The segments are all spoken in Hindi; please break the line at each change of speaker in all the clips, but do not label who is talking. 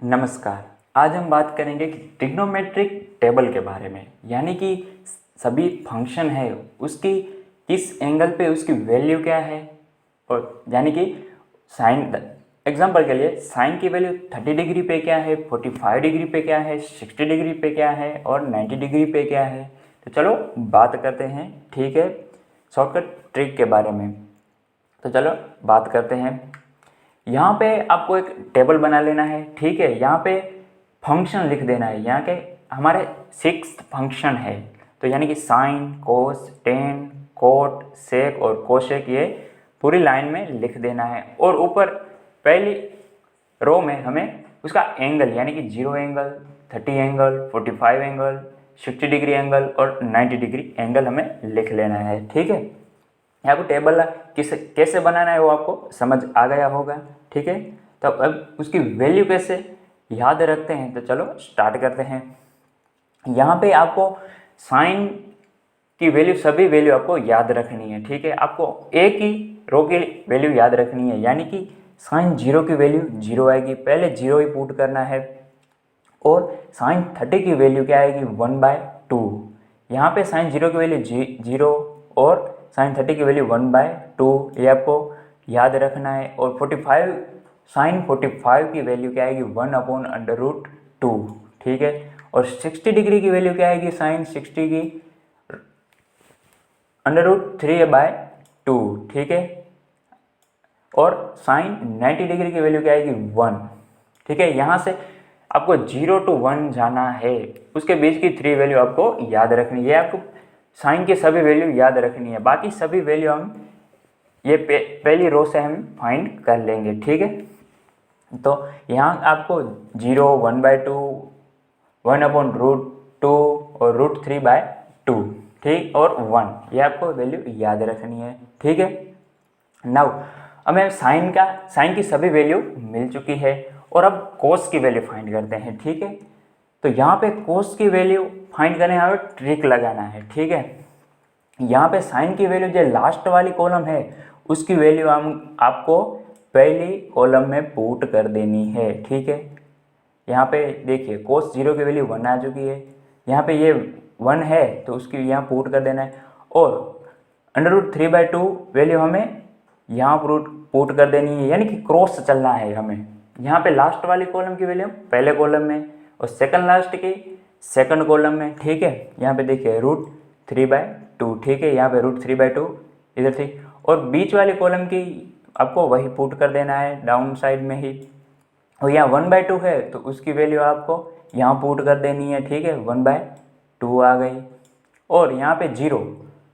नमस्कार। आज हम बात करेंगे कि ट्रिग्नोमेट्रिक टेबल के बारे में, यानी कि सभी फंक्शन है उसकी किस एंगल पे उसकी वैल्यू क्या है। और यानी कि साइन, एग्जांपल के लिए साइन की वैल्यू 30 डिग्री पे क्या है, 45 डिग्री पे क्या है, 60 डिग्री पे क्या है और 90 डिग्री पे क्या है। तो चलो बात करते हैं, ठीक है, शॉर्टकट ट्रिक के बारे में। तो चलो बात करते हैं। यहाँ पे आपको एक टेबल बना लेना है, ठीक है। यहाँ पे फंक्शन लिख देना है, यहाँ के हमारे 6 फंक्शन है। तो यानी कि साइन, कोस, टेन, कोट, सेक और कोशेक, ये पूरी लाइन में लिख देना है। और ऊपर पहली रो में हमें उसका एंगल, यानी कि 0 angle, 30 angle, 45 angle, 60 degree angle और 90 डिग्री एंगल हमें लिख लेना है, ठीक है। यहाँ को टेबल कैसे बनाना है वो आपको समझ आ गया होगा, ठीक है। तो अब उसकी वैल्यू कैसे याद रखते हैं, तो चलो स्टार्ट करते हैं। यहाँ पे आपको साइन की वैल्यू, सभी वैल्यू आपको याद रखनी है, ठीक है। आपको एक ही रो की वैल्यू याद रखनी है, यानी कि साइन 0 की वैल्यू 0 आएगी, पहले 0 ही पुट करना है। और साइन 30 की वैल्यू क्या आएगी, 1/2। यहाँ पे साइन 0 की वैल्यू 0 और साइन 30 की वैल्यू 1/2, ये आपको याद रखना है। और 45, साइन 45 की वैल्यू क्या आएगी, 1/√2, ठीक है। और 60 डिग्री की वैल्यू क्या आएगी, साइन 60 की √3/2, ठीक है। और साइन 90 डिग्री की वैल्यू क्या आएगी, 1, ठीक है। यहाँ से आपको 0 to 1 जाना है, उसके बीच की 3 वैल्यू आपको याद रखनी है। आपको साइन की सभी वैल्यू याद रखनी है, बाकी सभी वैल्यू हम ये पहली रो से हम फाइंड कर लेंगे, ठीक है। तो यहाँ आपको 0, 1/2, 1/√2 और √3/2, ठीक, और 1, ये आपको वैल्यू याद रखनी है, ठीक है। नाउ हमें साइन की सभी वैल्यू मिल चुकी है और अब कोस की वैल्यू फाइंड करते हैं, ठीक है। तो यहाँ पे कोस की वैल्यू फाइंड करने हमें ट्रिक लगाना है, ठीक है। यहाँ पे साइन की वैल्यू जो लास्ट वाली कॉलम है उसकी वैल्यू हम आपको पहली कॉलम में पुट कर देनी है, ठीक है। यहाँ पे देखिए कोस 0 की वैल्यू 1 आ चुकी है, यहाँ पे ये 1 है तो उसकी यहाँ पुट कर देना है। और √3/2 वैल्यू हमें यहाँ पुट कर देनी है, यानी कि क्रॉस चलना है हमें। यहाँ पे लास्ट वाली कॉलम की वैल्यू पहले कॉलम में और सेकंड लास्ट की सेकंड कॉलम में, ठीक है। यहाँ पे देखिए √3/2, ठीक है, यहाँ पे √3/2 इधर थी। और बीच वाली कॉलम की आपको वही पुट कर देना है डाउन साइड में ही। और यहाँ 1/2 है तो उसकी वैल्यू आपको यहाँ पुट कर देनी है, ठीक है, 1/2 आ गई। और यहाँ पे 0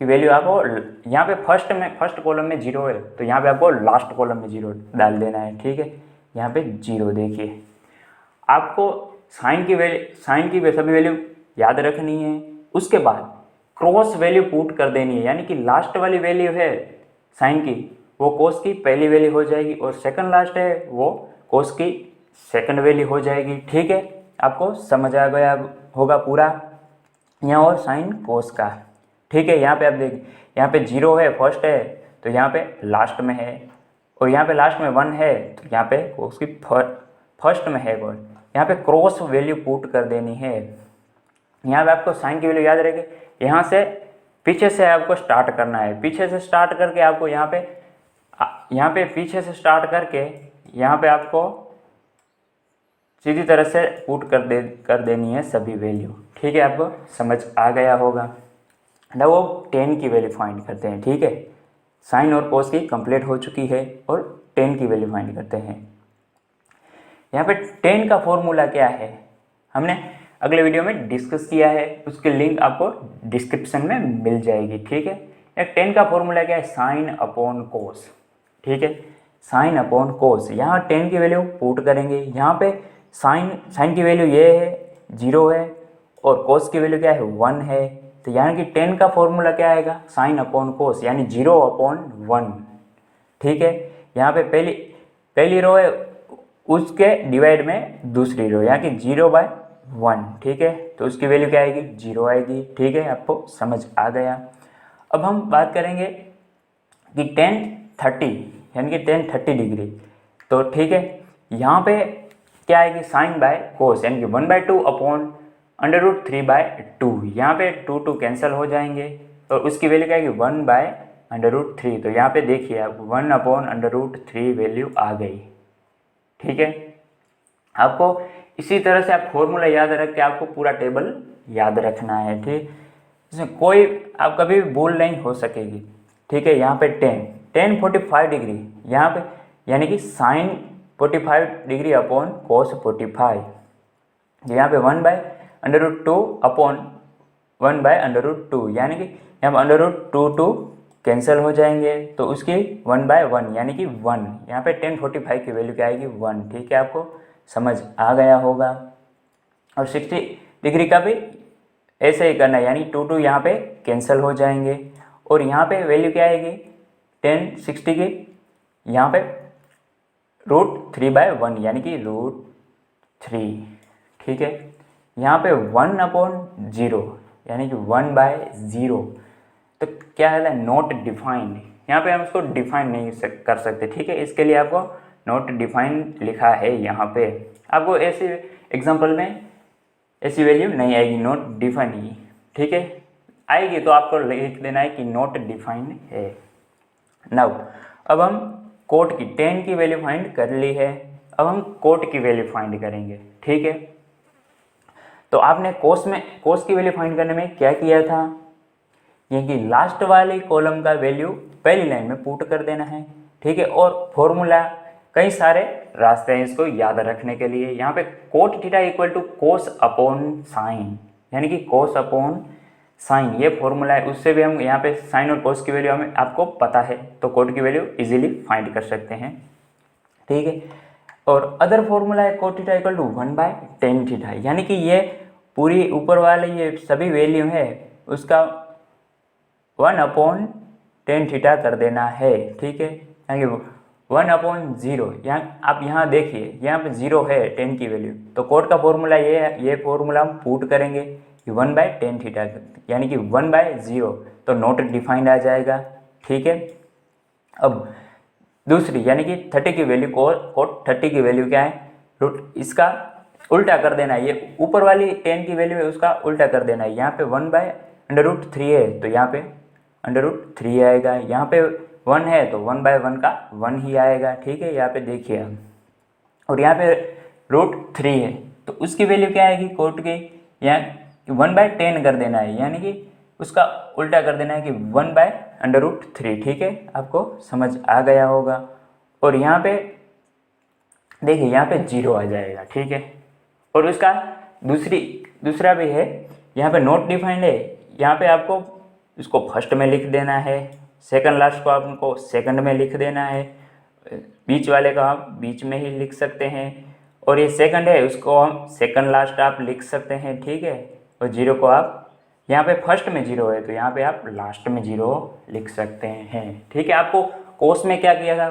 की वैल्यू आपको यहाँ पे फर्स्ट कॉलम में 0 है तो यहाँ पे आपको लास्ट कॉलम में 0 डाल देना है, ठीक है। यहाँ पे 0 देखिए, आपको साइन की सभी वैल्यू याद रखनी है। उसके बाद क्रॉस वैल्यू पुट कर देनी है, यानी कि लास्ट वाली वैल्यू है साइन की वो कोस की पहली वैल्यू हो जाएगी और सेकंड लास्ट है वो कोस की सेकंड वैल्यू हो जाएगी, ठीक है। आपको समझ आ गया होगा पूरा यहाँ और साइन कोस का, ठीक है। यहाँ पे आप देखिए, यहाँ पे 0 है फर्स्ट है तो यहाँ पे लास्ट में है, और यहाँ पे लास्ट में 1 है तो यहाँ पे कोस की फर्स्ट में है। और यहाँ पे क्रॉस वैल्यू पुट कर देनी है। यहाँ पे आपको साइन की वैल्यू याद रहेगी, यहाँ से पीछे से आपको स्टार्ट करना है, पीछे से स्टार्ट करके आपको यहाँ पे पीछे से स्टार्ट करके यहाँ पे आपको सीधी तरह से पुट कर देनी है सभी वैल्यू, ठीक है। आपको समझ आ गया होगा। ना वो 10 की वैल्यू फाइंड करते हैं, ठीक है। साइन और कोस की कंप्लीट हो चुकी है और 10 की वैल्यू फाइंड करते हैं। यहाँ पे 10 का फॉर्मूला क्या है हमने अगले वीडियो में डिस्कस किया है, उसकी लिंक आपको डिस्क्रिप्शन में मिल जाएगी, ठीक है। 10 का फॉर्मूला क्या है, साइन अपॉन कोस, ठीक है, साइन अपॉन कोस। यहाँ 10 की वैल्यू पुट करेंगे, यहाँ पे साइन की वैल्यू ये है 0 है और कोस की वैल्यू क्या है 1 है। तो यानी कि 10 का फॉर्मूला क्या आएगा, साइन अपॉन कोस, यानी 0/1, ठीक है। यहाँ पे पहली रो है उसके डिवाइड में दूसरी रो, यहाँ की 0/1, ठीक है। तो उसकी वैल्यू क्या आएगी, 0 आएगी, ठीक है। आपको समझ आ गया। अब हम बात करेंगे कि 10 30 यानी कि 10 30 डिग्री। तो ठीक है, यहाँ पे क्या आएगी, साइन बाय कोस, यानी कि 1/2 अपॉन √3/2। यहाँ पे 2 कैंसिल हो जाएंगे और उसकी वैल्यू क्या आएगी, 1/√3। तो यहाँ पे देखिए आप 1/√3 वैल्यू आ गई। ठीक है, आपको इसी तरह से आप फॉर्मूला याद रख के आपको पूरा टेबल याद रखना है। ठीक, इसमें कोई आप कभी भी भूल नहीं हो सकेगी। ठीक है, यहाँ पे 10 45 डिग्री यहाँ पे, यानी कि साइन 45 डिग्री अपॉन कोस 45। यहाँ पे 1/√2 अपॉन 1/√2, यानी कि यहाँ पर √2 कैंसिल हो जाएंगे तो उसकी 1/1 यानी कि 1। यहाँ पे 10 45 की वैल्यू क्या आएगी, 1। ठीक है, आपको समझ आ गया होगा। और 60 डिग्री का भी ऐसे ही करना है, यानी 2 यहाँ पे कैंसिल हो जाएंगे और यहाँ पे वैल्यू क्या आएगी 10 60 की, यहाँ पे √3/1 यानी कि √3। ठीक है, यहाँ पे 1/0 यानी कि 1/0, तो क्या है, नॉट डिफाइंड। यहाँ पे हम इसको डिफाइन नहीं कर सकते। ठीक है, इसके लिए आपको नॉट डिफाइंड लिखा है यहाँ पे। आपको ऐसे एग्जांपल में ऐसी वैल्यू नहीं आएगी, नॉट डिफाइंड। ठीक है, आएगी तो आपको लिख देना है कि नॉट डिफाइंड है। नाउ अब हम कोट की 10 की वैल्यू फाइंड कर ली है, अब हम कोट की वैल्यू फाइंड करेंगे। ठीक है, तो आपने कोस की वैल्यू फाइंड करने में क्या किया था, ये कि लास्ट वाली कॉलम का वैल्यू पहली लाइन में पुट कर देना है। ठीक है, और फॉर्मूला कई सारे रास्ते हैं इसको याद रखने के लिए। यहाँ पे cot theta equal to cos upon sine, यानी कि कोस अपॉन साइन, ये फॉर्मूला है। उससे भी हम यहाँ पे साइन और कोस की वैल्यू हमें आपको पता है तो कोट की वैल्यू इजीली फाइंड कर सकते हैं। ठीक है, और अदर फॉर्मूला है cot theta equal to 1/tan theta, यानी कि ये पूरी ऊपर वाले ये सभी वैल्यू है उसका 1/tan थीटा कर देना है। ठीक है, यानी 1/0। यहाँ आप यहाँ देखिए यहाँ पे 0 है 10 की वैल्यू, तो कोट का फॉर्मूला ये है, ये फॉर्मूला हम पुट करेंगे कि 1/tan थीटा, यानी कि 1/0, तो नॉट डिफाइंड आ जाएगा। ठीक है, अब दूसरी यानी कि 30 की वैल्यू, कोट 30 की वैल्यू क्या है, इसका उल्टा कर देना है। ये ऊपर वाली 10 की वैल्यू है उसका उल्टा कर देना है। यहाँ पे 1/√3 है तो यहाँ पे √3 आएगा, यहाँ पे 1 है तो 1/1 का 1 ही आएगा। ठीक है, यहाँ पे देखिए हम, और यहाँ पे √3 है तो उसकी वैल्यू क्या आएगी कोट की, यहाँ 1/10 कर देना है, यानी कि उसका उल्टा कर देना है कि 1/√3। ठीक है, आपको समझ आ गया होगा। और यहाँ पे देखिए यहाँ पे 0 आ जाएगा। ठीक है, और उसका दूसरा भी है, यहाँ पे नॉट डिफाइंड है, यहाँ पे आपको इसको फर्स्ट में लिख देना है, सेकंड लास्ट को आपको सेकंड में लिख देना है, बीच वाले को आप बीच में ही लिख सकते हैं, और ये सेकंड है उसको हम सेकंड लास्ट आप लिख सकते हैं। ठीक है, और 0 को आप यहाँ पे फर्स्ट में 0 है तो यहाँ पे आप लास्ट में 0 लिख सकते हैं। ठीक है, आपको कोस में क्या किया था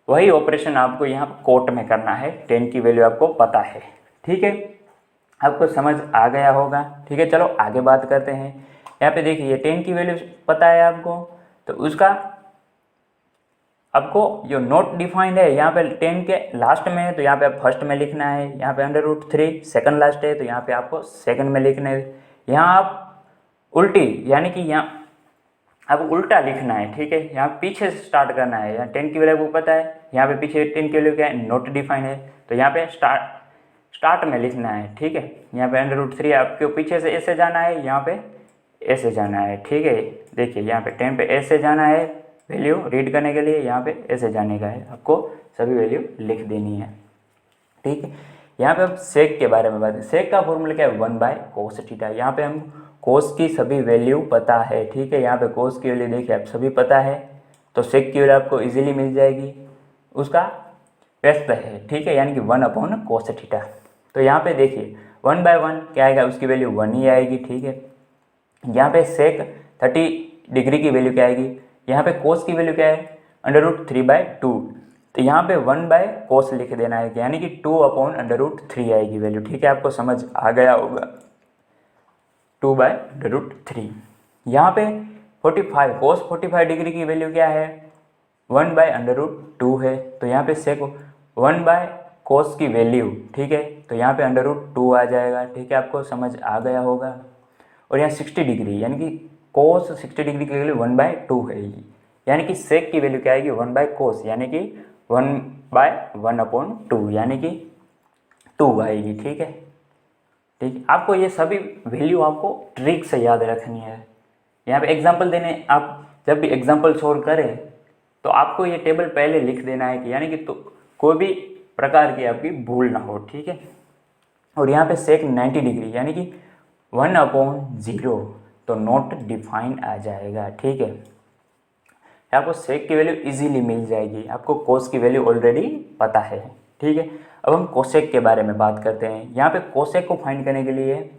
वही ऑपरेशन आपको यहाँ कोट में करना है। 10 की वैल्यू आपको पता है। ठीक है, आपको समझ आ गया होगा। ठीक है, चलो आगे बात करते हैं। यहाँ पे देखिए 10 की वैल्यू पता है आपको, तो उसका आपको जो नॉट डिफाइंड है यहाँ पे 10 के लास्ट में है तो यहाँ पे आप फर्स्ट में लिखना है, यहाँ पे √3 सेकंड लास्ट है तो यहाँ पे आपको सेकंड में लिखना है। यहाँ आप उल्टी यानी कि यहाँ आपको उल्टा लिखना है। ठीक है, यहाँ पीछे से स्टार्ट करना है। यहाँ 10 की वैल्यू आपको पता है, यहाँ पे पीछे 10 की वैल्यू क्या है, नॉट डिफाइंड है तो यहाँ पे स्टार्ट में लिखना है। ठीक है, यहाँ पे √3 आपको पीछे से ऐसे जाना है, यहाँ पे ऐसे जाना है। ठीक है, देखिए यहाँ पे 10 पे ऐसे जाना है वैल्यू रीड करने के लिए, यहाँ पे ऐसे जाने का है, आपको सभी वैल्यू लिख देनी है। ठीक है, यहाँ पे हम सेक के बारे में बात करें। सेक का फॉर्मूला क्या है, 1/cos थीटा। यहाँ पे हम कोस की सभी वैल्यू पता है। ठीक है, यहाँ पे कोस की वैल्यू देखिए आप सभी पता है तो सेक की वैल्यू आपको इजीली मिल जाएगी, उसका व्यस्त है। ठीक है, यानी कि 1/cos थीटा। तो यहाँ पे देखिए 1/1 क्या आएगा, उसकी वैल्यू 1 ही आएगी। ठीक है, यहाँ पे सेक 30 डिग्री की वैल्यू क्या आएगी, यहाँ पे कोस की वैल्यू क्या है, √3/2, तो यहाँ पे 1/cos लिख देना है, यानी कि 2/√3 आएगी वैल्यू। ठीक है, आपको समझ आ गया होगा, 2/√3। यहाँ पे 45 cos 45 डिग्री की वैल्यू क्या है, 1/√2 है तो यहाँ पे सेक 1 कोस की वैल्यू, ठीक है, तो यहाँ पे √2 आ जाएगा, ठीक है, आपको समझ आ गया होगा। और यहाँ 60 डिग्री यानी कि कोस 60 डिग्री की वैल्यू 1/2 है, यानी कि सेक की वैल्यू क्या आएगी 1/कोस, यानी कि 1/1/2 यानी कि 2 आएगी, ठीक है। ठीक है, आपको ये सभी वैल्यू आपको ट्रिक से याद रखनी है। यहाँ पे एग्जांपल देने, आप जब भी एग्जांपल सोल्व करें तो आपको ये टेबल पहले लिख देना है कि यानी कि तो कोई भी प्रकार की आपकी भूल ना हो, ठीक है। और यहाँ पे सेक 90 डिग्री यानी कि 1/0, तो नॉट डिफाइन आ जाएगा, ठीक है। आपको सेक की वैल्यू इजीली मिल जाएगी, आपको कोस की वैल्यू ऑलरेडी पता है, ठीक है। अब हम कोसेक के बारे में बात करते हैं। यहाँ पे कोसेक को फाइंड करने के लिए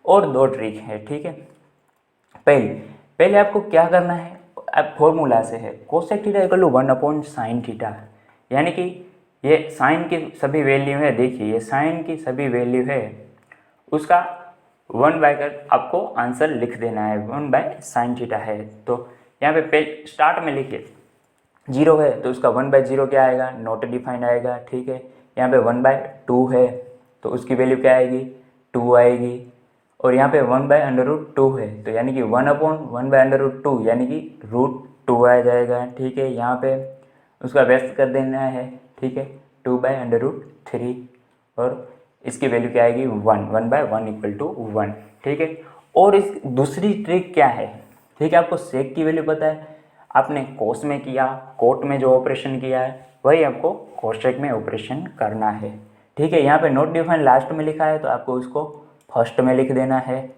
और 2 ट्रिक है, ठीक है। पहले आपको क्या करना है, अब फॉर्मूला से है cosec theta equal to 1/sin theta, यानी कि ये साइन की सभी वैल्यू है, देखिए ये साइन की सभी वैल्यू है, उसका 1/, कर आपको आंसर लिख देना है, 1/sin थीटा है। तो यहाँ पे स्टार्ट में लिखिए 0 है तो उसका 1/0 क्या आएगा, नॉट डिफाइंड आएगा, ठीक है। यहाँ पे 1/2 है तो उसकी वैल्यू क्या आएगी, 2 आएगी। और यहाँ पे 1/√2 है तो यानी कि 1/1/√2 यानी कि √2 आ जाएगा, ठीक है। यहाँ पे उसका व्यस्त कर देना है, ठीक है, 2/√3 और इसकी वैल्यू क्या आएगी 1/1 = 1, ठीक है। और इस दूसरी ट्रिक क्या है, ठीक है, आपको सेक की वैल्यू पता है, आपने कोस में किया, कोट में जो ऑपरेशन किया है वही आपको कोसेक में ऑपरेशन करना है, ठीक है। यहाँ पे नॉट डिफाइन लास्ट में लिखा है तो आपको उसको फर्स्ट में लिख देना है।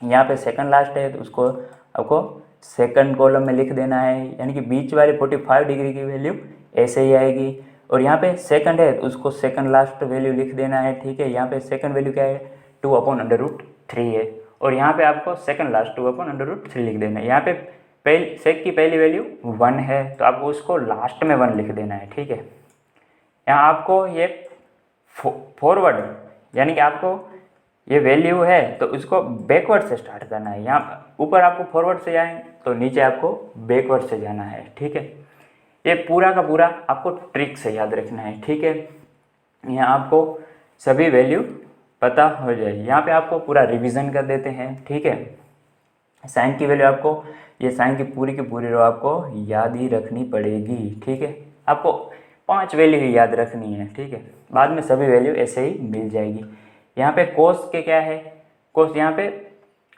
यहाँ पे सेकंड लास्ट है तो उसको आपको सेकंड कॉलम में लिख देना है, यानी कि बीच वाली 45 डिग्री की वैल्यू ऐसे ही आएगी। और यहाँ पे सेकंड है तो उसको सेकंड लास्ट वैल्यू लिख देना है, ठीक है। यहाँ पे सेकंड वैल्यू क्या है 2/√3 है और यहाँ पे आपको सेकंड लास्ट 2/√3 लिख देना है। यहाँ पे सेक की पहली वैल्यू 1 है तो आपको उसको लास्ट में 1 लिख देना है, ठीक है। यहाँ आपको ये फॉरवर्ड यानी कि आपको ये वैल्यू है तो उसको बैकवर्ड से स्टार्ट करना है, यहाँ ऊपर आपको फॉरवर्ड से जाए तो नीचे आपको बैकवर्ड से जाना है, ठीक है। ये पूरा का पूरा आपको ट्रिक से याद रखना है, ठीक है। यहाँ आपको सभी वैल्यू पता हो जाएगी। यहाँ पे आपको पूरा रिवीजन कर देते हैं, ठीक है। साइन की वैल्यू आपको, ये साइन की पूरी रो आपको याद ही रखनी पड़ेगी, ठीक है। आपको 5 वैल्यू ही याद रखनी है, ठीक है, बाद में सभी वैल्यू ऐसे ही मिल जाएगी। यहाँ पे कोस के क्या है, कोस यहाँ पे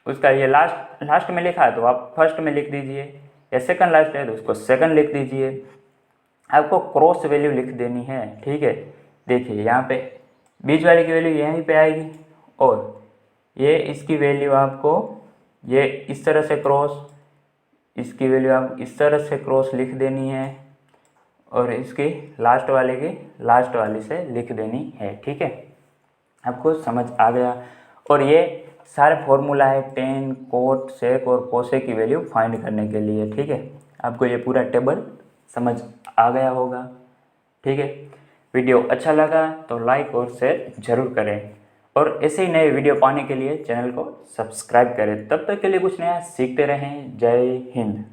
उसका ये लास्ट में लिखा है तो आप फर्स्ट में लिख दीजिए, या सेकंड लास्ट है तो उसको सेकंड लिख दीजिए। आपको क्रॉस वैल्यू लिख देनी है, ठीक है। देखिए यहाँ पे बीच वाले की वैल्यू यहीं पे आएगी और ये इसकी वैल्यू आपको ये इस तरह से क्रॉस, इसकी वैल्यू आप इस तरह से क्रॉस लिख देनी है और इसकी लास्ट वाले की लास्ट वाले से लिख देनी है, ठीक है। आपको समझ आ गया। और ये सारे फॉर्मूला है टेन, कोट, सेक और कोसेक की वैल्यू फाइंड करने के लिए, ठीक है। आपको ये पूरा टेबल समझ आ गया होगा, ठीक है। वीडियो अच्छा लगा तो लाइक और शेयर जरूर करें और ऐसे ही नए वीडियो पाने के लिए चैनल को सब्सक्राइब करें। तब तक के लिए कुछ नया सीखते रहें। जय हिंद।